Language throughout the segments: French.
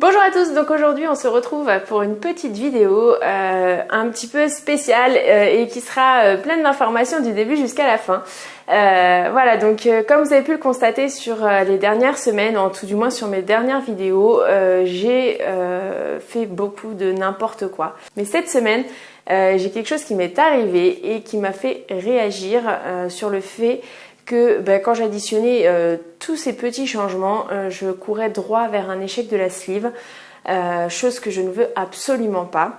Bonjour à tous, donc aujourd'hui on se retrouve pour une petite vidéo un petit peu spéciale et qui sera pleine d'informations du début jusqu'à la fin. Voilà, donc comme vous avez pu le constater sur les dernières semaines, en tout du moins sur mes dernières vidéos, j'ai fait beaucoup de n'importe quoi. Mais cette semaine, j'ai quelque chose qui m'est arrivé et qui m'a fait réagir sur le fait que quand j'additionnais tous ces petits changements, je courais droit vers un échec de la sleeve, chose que je ne veux absolument pas.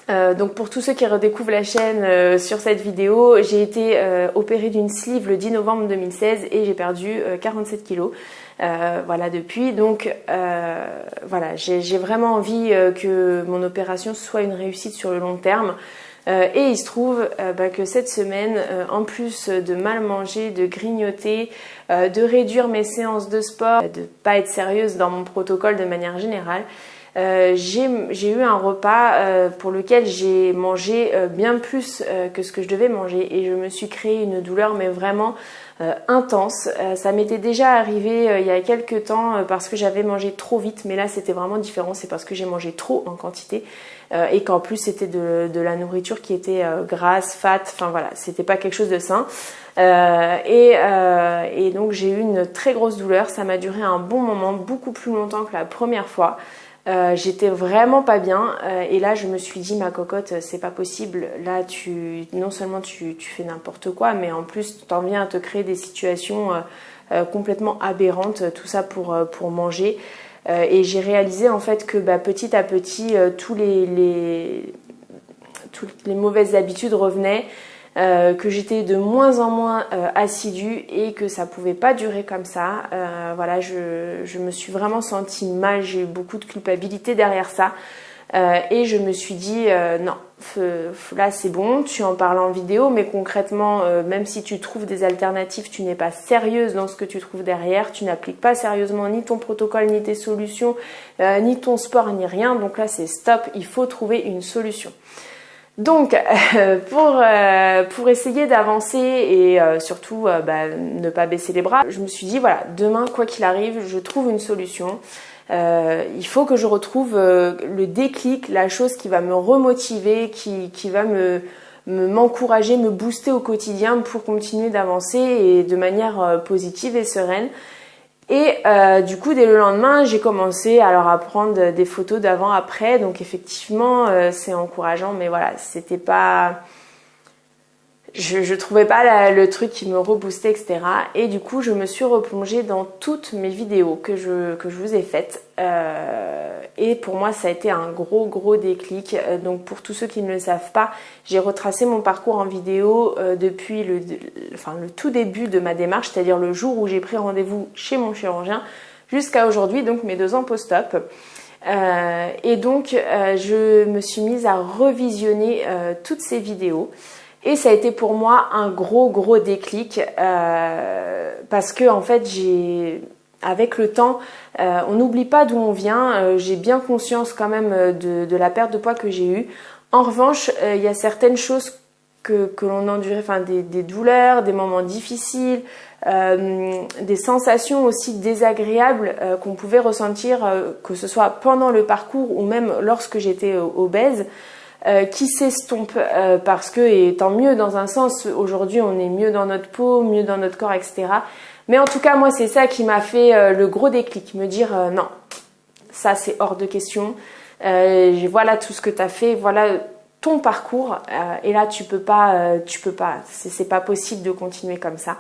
Donc pour tous ceux qui redécouvrent la chaîne sur cette vidéo, j'ai été opérée d'une sleeve le 10 novembre 2016 et j'ai perdu 47 kilos. Voilà depuis, donc voilà, j'ai vraiment envie que mon opération soit une réussite sur le long terme. Et il se trouve que cette semaine, en plus de mal manger, de grignoter, de réduire mes séances de sport, de pas être sérieuse dans mon protocole de manière générale, j'ai eu un repas pour lequel j'ai mangé bien plus que ce que je devais manger et je me suis créé une douleur mais vraiment intense. Ça m'était déjà arrivé il y a quelques temps parce que j'avais mangé trop vite, mais là c'était vraiment différent, c'est parce que j'ai mangé trop en quantité et qu'en plus c'était de la nourriture qui était grasse, fat, enfin voilà, c'était pas quelque chose de sain. Et donc j'ai eu une très grosse douleur, ça m'a duré un bon moment, beaucoup plus longtemps que la première fois. J'étais vraiment pas bien et là je me suis dit ma cocotte, c'est pas possible, là non seulement tu fais n'importe quoi, mais en plus t'en viens à te créer des situations complètement aberrantes, tout ça pour manger. Et j'ai réalisé en fait que petit à petit toutes les mauvaises habitudes revenaient, que j'étais de moins en moins assidue et que ça pouvait pas durer comme ça. Voilà, je me suis vraiment sentie mal, j'ai eu beaucoup de culpabilité derrière ça et je me suis dit non, là c'est bon, tu en parles en vidéo, mais concrètement même si tu trouves des alternatives, tu n'es pas sérieuse dans ce que tu trouves derrière, tu n'appliques pas sérieusement ni ton protocole, ni tes solutions, ni ton sport, ni rien. Donc là c'est stop, il faut trouver une solution. Donc pour essayer d'avancer et surtout ne pas baisser les bras, je me suis dit voilà, demain quoi qu'il arrive, je trouve une solution. Il faut que je retrouve le déclic, la chose qui va me remotiver, qui va m'encourager, me booster au quotidien pour continuer d'avancer et de manière positive et sereine. Et du coup dès le lendemain j'ai commencé alors à prendre des photos d'avant après, donc effectivement c'est encourageant, mais voilà, c'était pas, je trouvais pas le truc qui me reboostait, etc. Et du coup je me suis replongée dans toutes mes vidéos que je vous ai faites et pour moi ça a été un gros déclic. Donc pour tous ceux qui ne le savent pas, j'ai retracé mon parcours en vidéo depuis le tout début de ma démarche, c'est-à-dire le jour où j'ai pris rendez-vous chez mon chirurgien jusqu'à aujourd'hui, donc mes 2 ans post-op. Et donc je me suis mise à revisionner toutes ces vidéos. Et ça a été pour moi un gros déclic parce que en fait avec le temps, on n'oublie pas d'où on vient. J'ai bien conscience quand même de la perte de poids que j'ai eue. En revanche, il y a certaines choses que l'on endurait, enfin des douleurs, des moments difficiles, des sensations aussi désagréables qu'on pouvait ressentir, que ce soit pendant le parcours ou même lorsque j'étais obèse. Qui s'estompe parce que, et tant mieux dans un sens, aujourd'hui on est mieux dans notre peau, mieux dans notre corps, etc. Mais en tout cas moi c'est ça qui m'a fait le gros déclic, me dire non, ça c'est hors de question, voilà tout ce que tu as fait, voilà ton parcours et là tu peux pas, c'est pas possible de continuer comme ça.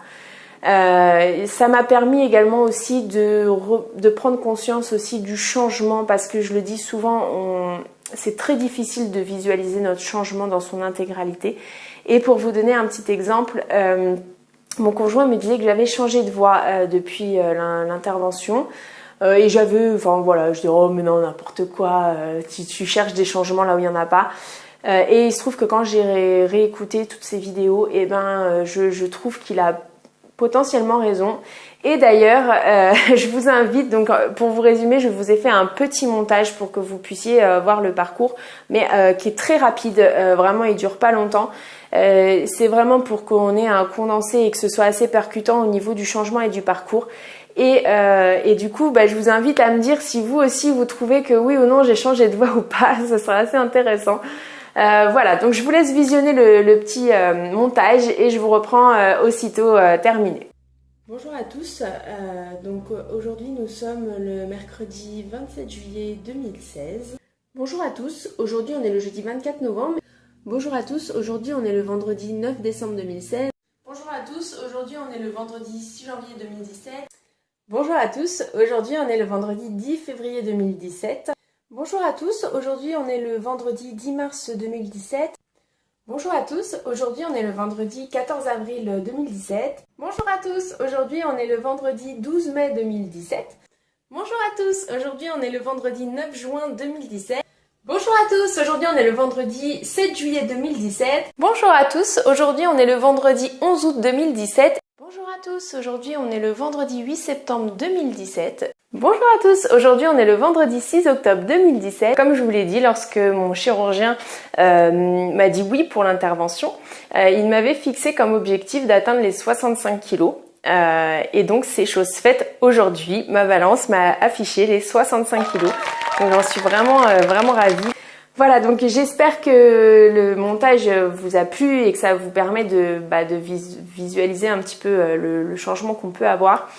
Ça m'a permis également aussi de prendre conscience aussi du changement, parce que je le dis souvent, c'est très difficile de visualiser notre changement dans son intégralité. Et pour vous donner un petit exemple, mon conjoint me disait que j'avais changé de voix depuis l'intervention. Et j'avais, enfin voilà, je dis oh mais non n'importe quoi, tu cherches des changements là où il n'y en a pas. Et il se trouve que quand j'ai réécouté toutes ces vidéos, et je trouve qu'il a potentiellement raison. Et d'ailleurs, je vous invite, donc pour vous résumer, je vous ai fait un petit montage pour que vous puissiez voir le parcours, mais qui est très rapide, vraiment il dure pas longtemps. C'est vraiment pour qu'on ait un condensé et que ce soit assez percutant au niveau du changement et du parcours. Et du coup, je vous invite à me dire si vous aussi vous trouvez que oui ou non j'ai changé de voix ou pas, ça sera assez intéressant. Voilà, donc je vous laisse visionner le petit montage et je vous reprends aussitôt terminé. Bonjour à tous, donc aujourd'hui nous sommes le mercredi 27 juillet 2016. Bonjour à tous, aujourd'hui on est le jeudi 24 novembre. Bonjour à tous, aujourd'hui on est le vendredi 9 décembre 2016. Bonjour à tous, aujourd'hui on est le vendredi 6 janvier 2017. Bonjour à tous, aujourd'hui on est le vendredi 10 février 2017. Bonjour à tous, aujourd'hui on est le vendredi 10 mars 2017. Bonjour à tous, aujourd'hui on est le vendredi 14 avril 2017. Bonjour à tous, aujourd'hui on est le vendredi 12 mai 2017. Bonjour à tous, aujourd'hui on est le vendredi 9 juin 2017. Bonjour à tous, aujourd'hui on est le vendredi 7 juillet 2017. Bonjour à tous, aujourd'hui on est le vendredi 11 août 2017. Bonjour à tous, aujourd'hui on est le vendredi 8 septembre 2017. Bonjour à tous, aujourd'hui on est le vendredi 6 octobre 2017. Comme je vous l'ai dit, lorsque mon chirurgien m'a dit oui pour l'intervention, il m'avait fixé comme objectif d'atteindre les 65 kilos. Et donc c'est chose faite aujourd'hui, ma balance m'a affiché les 65 kilos. Donc j'en suis vraiment ravie. Voilà, donc j'espère que le montage vous a plu et que ça vous permet de visualiser un petit peu le changement qu'on peut avoir.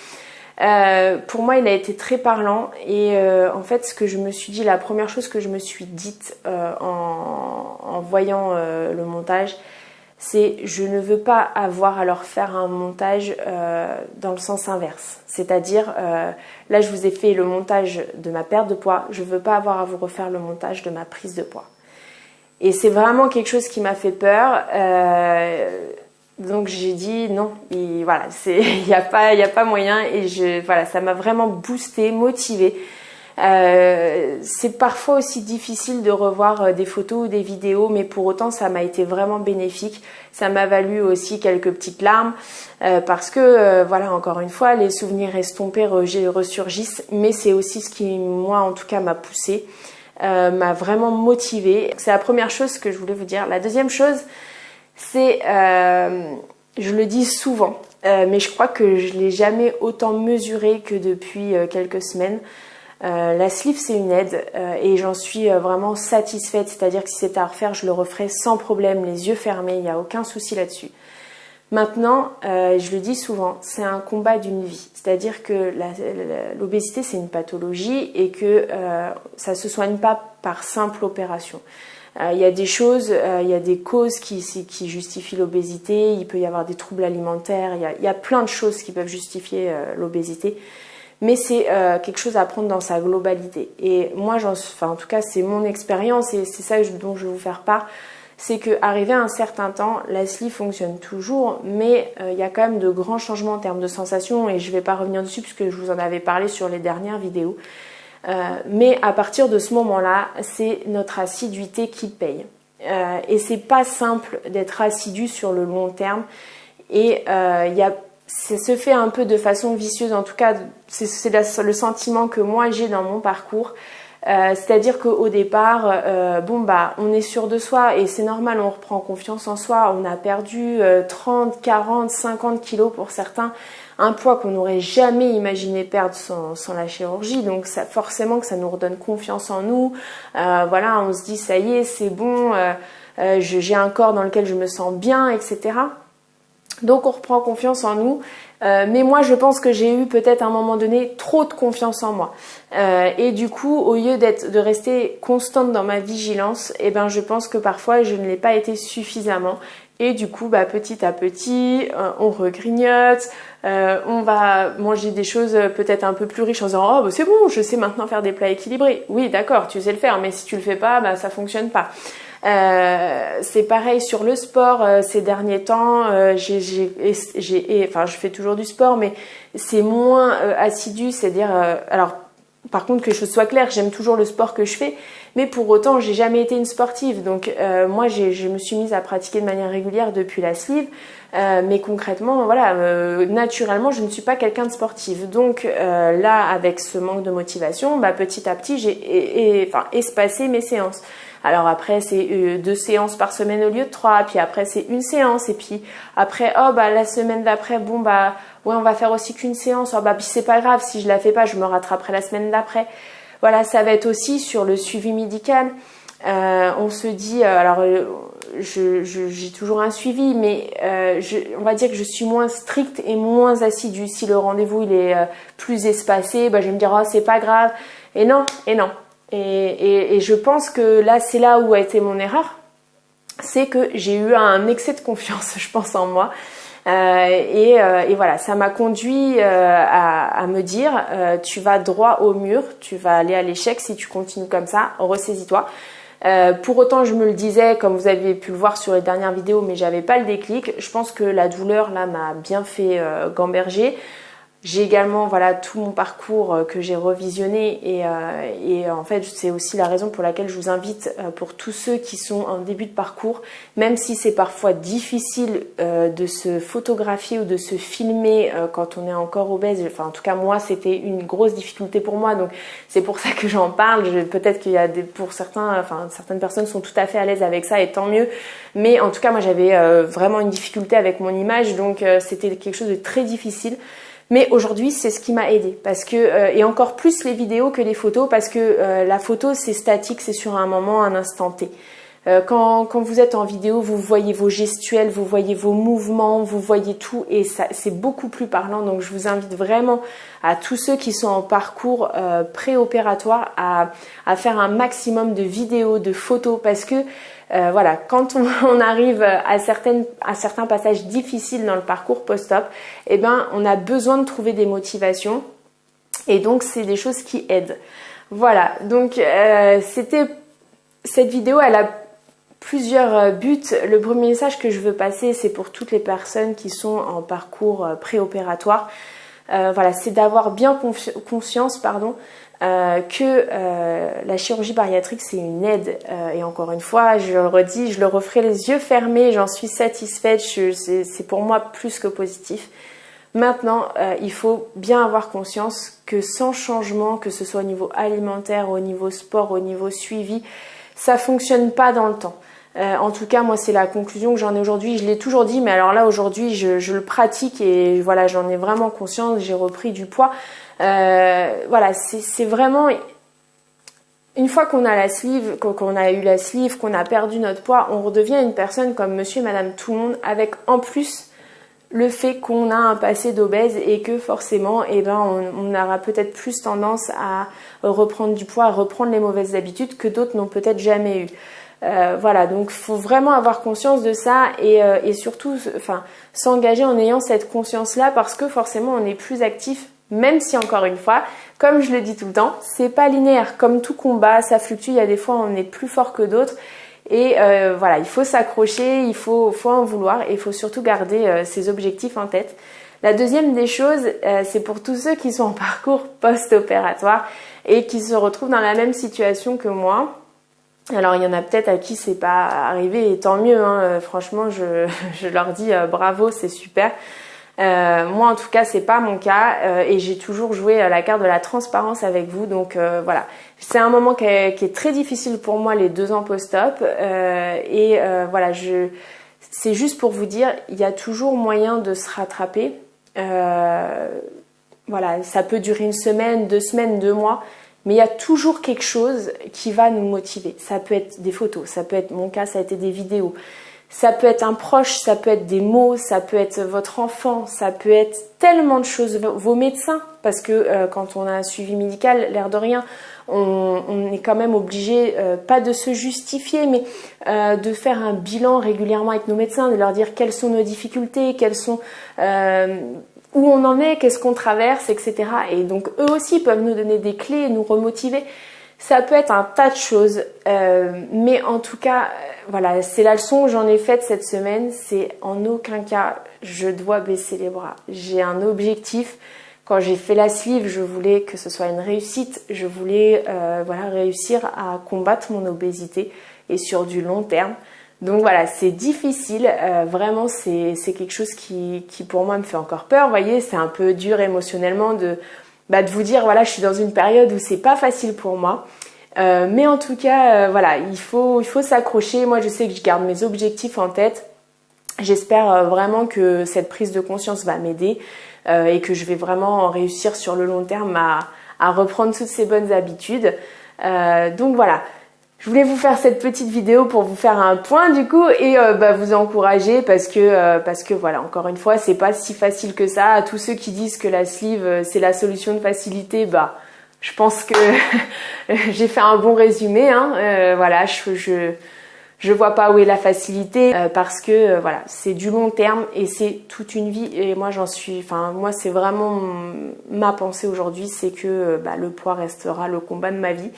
Pour moi, il a été très parlant et en fait, ce que je me suis dit, la première chose que je me suis dite en voyant le montage, c'est je ne veux pas avoir à leur faire un montage dans le sens inverse. C'est-à-dire, là je vous ai fait le montage de ma perte de poids, je ne veux pas avoir à vous refaire le montage de ma prise de poids. Et c'est vraiment quelque chose qui m'a fait peur. Donc j'ai dit non, il y a pas moyen et ça m'a vraiment boosté, motivée. C'est parfois aussi difficile de revoir des photos ou des vidéos, mais pour autant ça m'a été vraiment bénéfique. Ça m'a valu aussi quelques petites larmes parce que encore une fois, les souvenirs estompés ressurgissent, mais c'est aussi ce qui, moi en tout cas, m'a poussée, m'a vraiment motivée. C'est la première chose que je voulais vous dire. La deuxième chose, c'est, je le dis souvent, mais je crois que je l'ai jamais autant mesuré que depuis quelques semaines. La sleeve c'est une aide et j'en suis vraiment satisfaite, c'est-à-dire que si c'était à refaire je le referais sans problème, les yeux fermés, il n'y a aucun souci là-dessus. Maintenant, je le dis souvent, c'est un combat d'une vie, c'est-à-dire que l'obésité c'est une pathologie et que ça se soigne pas par simple opération. Il y a des choses, il y a des causes qui justifient l'obésité, il peut y avoir des troubles alimentaires, il y a plein de choses qui peuvent justifier l'obésité. Mais c'est quelque chose à prendre dans sa globalité. Et moi, en tout cas, c'est mon expérience et c'est ça dont je vais vous faire part. C'est qu'arrivé à un certain temps, la sleeve fonctionne toujours, mais il y a quand même de grands changements en termes de sensations et je ne vais pas revenir dessus puisque je vous en avais parlé sur les dernières vidéos. Mais à partir de ce moment-là, c'est notre assiduité qui paye. Et c'est pas simple d'être assidu sur le long terme. Et ça se fait un peu de façon vicieuse, en tout cas c'est le sentiment que moi j'ai dans mon parcours, c'est-à-dire qu'au départ, on est sûr de soi et c'est normal, on reprend confiance en soi, on a perdu 30, 40, 50 kilos pour certains, un poids qu'on n'aurait jamais imaginé perdre sans la chirurgie, donc ça, forcément que ça nous redonne confiance en nous, on se dit ça y est, c'est bon, j'ai un corps dans lequel je me sens bien, etc. Donc on reprend confiance en nous, mais moi je pense que j'ai eu peut-être à un moment donné trop de confiance en moi et du coup au lieu de rester constante dans ma vigilance, je pense que parfois je ne l'ai pas été suffisamment et du coup petit à petit on regrignote, on va manger des choses peut-être un peu plus riches en disant oh c'est bon, je sais maintenant faire des plats équilibrés. Oui d'accord, tu sais le faire, mais si tu le fais pas, ça fonctionne pas. C'est pareil sur le sport, ces derniers temps, je fais toujours du sport, mais c'est moins assidu, c'est-à-dire, par contre que je sois claire, j'aime toujours le sport que je fais, mais pour autant, j'ai jamais été une sportive, donc moi, je me suis mise à pratiquer de manière régulière depuis la sleeve, mais concrètement, naturellement, je ne suis pas quelqu'un de sportive, donc là, avec ce manque de motivation, petit à petit, j'ai espacé mes séances. Alors après c'est 2 séances par semaine au lieu de 3, puis après c'est une séance, et puis après oh bah la semaine d'après bon bah ouais on va faire aussi qu'une séance, oh bah puis c'est pas grave si je la fais pas, je me rattraperai la semaine d'après. Voilà, ça va être aussi sur le suivi médical. On se dit, alors j'ai toujours un suivi, mais on va dire que je suis moins stricte et moins assidue. Si le rendez-vous il est plus espacé, bah, je vais me dire oh c'est pas grave. Et non, et non. Et je pense que là c'est là où a été mon erreur, c'est que j'ai eu un excès de confiance, je pense en moi. Et voilà, ça m'a conduit à me dire tu vas droit au mur, tu vas aller à l'échec si tu continues comme ça, ressaisis-toi. Pour autant je me le disais, comme vous avez pu le voir sur les dernières vidéos, mais j'avais pas le déclic. Je pense que la douleur là m'a bien fait gamberger. J'ai également voilà tout mon parcours que j'ai revisionné et en fait c'est aussi la raison pour laquelle je vous invite pour tous ceux qui sont en début de parcours, même si c'est parfois difficile de se photographier ou de se filmer quand on est encore obèse. Enfin en tout cas moi c'était une grosse difficulté pour moi, donc c'est pour ça que j'en parle. Peut-être qu'il y a pour certains, enfin certaines personnes sont tout à fait à l'aise avec ça et tant mieux, mais en tout cas moi j'avais vraiment une difficulté avec mon image, donc c'était quelque chose de très difficile. Mais aujourd'hui, c'est ce qui m'a aidé parce que et encore plus les vidéos que les photos, parce que la photo c'est statique, c'est sur un moment, un instant T. Quand vous êtes en vidéo, vous voyez vos gestuels, vous voyez vos mouvements, vous voyez tout et ça c'est beaucoup plus parlant. Donc je vous invite vraiment à tous ceux qui sont en parcours préopératoire à faire un maximum de vidéos, de photos, parce que voilà, quand on arrive à certains passages difficiles dans le parcours post-op, eh ben on a besoin de trouver des motivations et donc c'est des choses qui aident. Voilà, donc cette vidéo, elle a plusieurs buts. Le premier message que je veux passer, c'est pour toutes les personnes qui sont en parcours préopératoire. Voilà, c'est d'avoir bien conscience, que la chirurgie bariatrique c'est une aide et encore une fois je le redis, je le referai les yeux fermés, j'en suis satisfaite, c'est pour moi plus que positif. Maintenant il faut bien avoir conscience que sans changement, que ce soit au niveau alimentaire, au niveau sport, au niveau suivi, ça fonctionne pas dans le temps. En tout cas moi c'est la conclusion que j'en ai aujourd'hui, je l'ai toujours dit, mais alors là aujourd'hui je le pratique et voilà, j'en ai vraiment conscience, j'ai repris du poids. Voilà, c'est vraiment une fois qu'on a la sleeve, qu'on a eu la sleeve, qu'on a perdu notre poids, on redevient une personne comme monsieur et madame tout le monde, avec en plus le fait qu'on a un passé d'obèse et que forcément on aura peut-être plus tendance à reprendre du poids, à reprendre les mauvaises habitudes que d'autres n'ont peut-être jamais eu. Voilà, donc faut vraiment avoir conscience de ça et surtout s'engager en ayant cette conscience là, parce que forcément on est plus actif. Même si encore une fois, comme je le dis tout le temps, c'est pas linéaire. Comme tout combat, ça fluctue. Il y a des fois on est plus fort que d'autres. Et voilà, il faut s'accrocher, il faut en vouloir et il faut surtout garder ses objectifs en tête. La deuxième des choses, c'est pour tous ceux qui sont en parcours post-opératoire et qui se retrouvent dans la même situation que moi. Alors il y en a peut-être à qui c'est pas arrivé et tant mieux, hein. Franchement je leur dis bravo, c'est super. Moi en tout cas c'est pas mon cas et j'ai toujours joué la carte de la transparence avec vous, donc voilà, c'est un moment qui est très difficile pour moi, les 2 ans post-op voilà, c'est juste pour vous dire, il y a toujours moyen de se rattraper. Voilà, ça peut durer 1 semaine, 2 semaines, 2 mois, mais il y a toujours quelque chose qui va nous motiver. Ça peut être des photos, ça peut être, mon cas ça a été des vidéos, ça peut être un proche, ça peut être des mots, ça peut être votre enfant, ça peut être tellement de choses, vos médecins, parce que quand on a un suivi médical, l'air de rien, on est quand même obligé, pas de se justifier, mais de faire un bilan régulièrement avec nos médecins, de leur dire quelles sont nos difficultés, quelles sont où on en est, qu'est-ce qu'on traverse, etc. Et donc eux aussi peuvent nous donner des clés, nous remotiver. Ça peut être un tas de choses, mais en tout cas, voilà, c'est la leçon que j'en ai faite cette semaine, c'est en aucun cas je dois baisser les bras. J'ai un objectif. Quand j'ai fait la sleeve, je voulais que ce soit une réussite, je voulais voilà, réussir à combattre mon obésité et sur du long terme. Donc voilà, c'est difficile, vraiment c'est quelque chose qui pour moi me fait encore peur. Vous voyez, c'est un peu dur émotionnellement de vous dire voilà, je suis dans une période où c'est pas facile pour moi. Mais en tout cas, voilà, il faut s'accrocher. Moi, je sais que je garde mes objectifs en tête. J'espère vraiment que cette prise de conscience va m'aider et que je vais vraiment réussir sur le long terme à reprendre toutes ces bonnes habitudes. Donc voilà, je voulais vous faire cette petite vidéo pour vous faire un point du coup et vous encourager parce que voilà, encore une fois, c'est pas si facile que ça. À tous ceux qui disent que la sleeve c'est la solution de facilité, je pense que j'ai fait un bon résumé. Voilà, je vois pas où est la facilité parce que voilà, c'est du long terme et c'est toute une vie. Et moi moi c'est vraiment ma pensée aujourd'hui, c'est que le poids restera le combat de ma vie.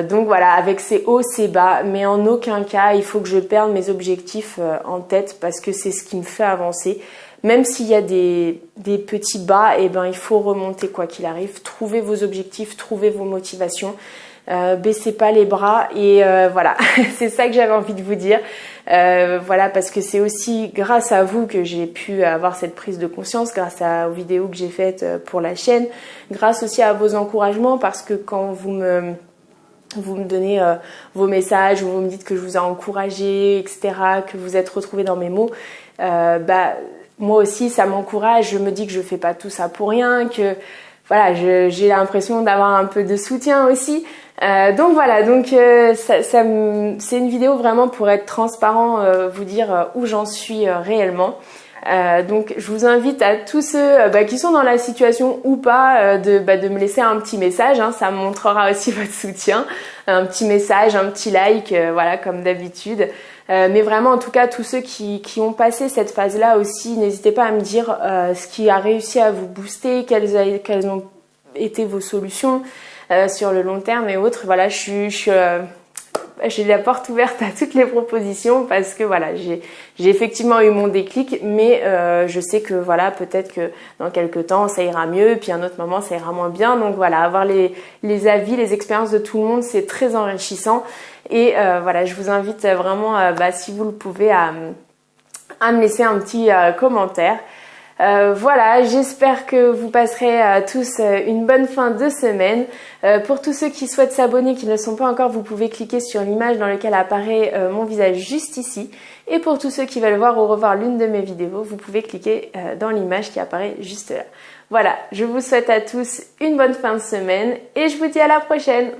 Donc voilà, avec ses hauts, ses bas, mais en aucun cas il faut que je perde mes objectifs en tête parce que c'est ce qui me fait avancer. Même s'il y a des petits bas, il faut remonter quoi qu'il arrive. Trouvez vos objectifs, trouvez vos motivations. Baissez pas les bras et voilà, c'est ça que j'avais envie de vous dire. Voilà, parce que c'est aussi grâce à vous que j'ai pu avoir cette prise de conscience, grâce aux vidéos que j'ai faites pour la chaîne, grâce aussi à vos encouragements, parce que quand vous me donnez vos messages, ou vous me dites que je vous ai encouragé, etc., que vous êtes retrouvés dans mes mots, moi aussi ça m'encourage. Je me dis que je fais pas tout ça pour rien, que voilà, j'ai l'impression d'avoir un peu de soutien aussi. Donc voilà, c'est une vidéo vraiment pour être transparent, vous dire où j'en suis réellement. Donc je vous invite à tous ceux qui sont dans la situation ou pas de me laisser un petit message, ça me montrera aussi votre soutien, un petit message, un petit like, voilà, comme d'habitude. Mais vraiment, en tout cas, tous ceux qui ont passé cette phase-là aussi, n'hésitez pas à me dire ce qui a réussi à vous booster, quelles ont été vos solutions sur le long terme et autres. Voilà, j'ai la porte ouverte à toutes les propositions parce que voilà, j'ai effectivement eu mon déclic, mais je sais que voilà, peut-être que dans quelques temps ça ira mieux, puis à un autre moment ça ira moins bien. Donc voilà, avoir les avis, les expériences de tout le monde, c'est très enrichissant. Et voilà, je vous invite vraiment, si vous le pouvez, à me laisser un petit commentaire. Voilà, j'espère que vous passerez tous une bonne fin de semaine. Pour tous ceux qui souhaitent s'abonner, qui ne le sont pas encore, vous pouvez cliquer sur l'image dans laquelle apparaît mon visage juste ici. Et pour tous ceux qui veulent voir ou revoir l'une de mes vidéos, vous pouvez cliquer dans l'image qui apparaît juste là. Voilà, je vous souhaite à tous une bonne fin de semaine et je vous dis à la prochaine.